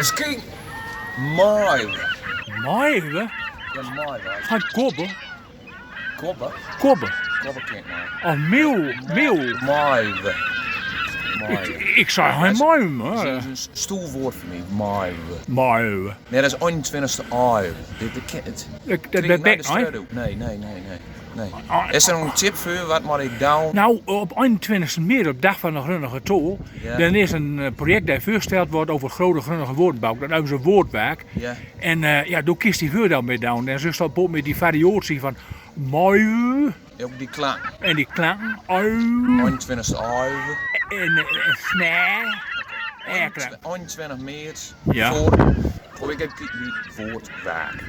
Misschien Maaien. Maaien? Ja, Maaien. Van kobben? Kobben? Kobben. Kobben kent nou. Oh, meeuw. Maaien. Ik zei geen maaien, Dat maar. is een stoelwoord voor mij. Maaien. Maaien. Nee, dat is 21ste aai. Dat ben ik niet. Nee. Is er nog een tip voor wat moet ik doen? Nou, op 21 maart, op dag van de Grunnige Tol, Ja. dan is een project dat voorgesteld wordt over grote Grunnige woordbouw. Dat is een woordwerk. Ja. En ja, toen kiest die woord dan mee down. En zo staat met die variatie van maaien Ook die klank. en die klanken. Ui 21ste aai. en snij. En klank. 21 maart. Ja. Voor ik heb die woordwerk.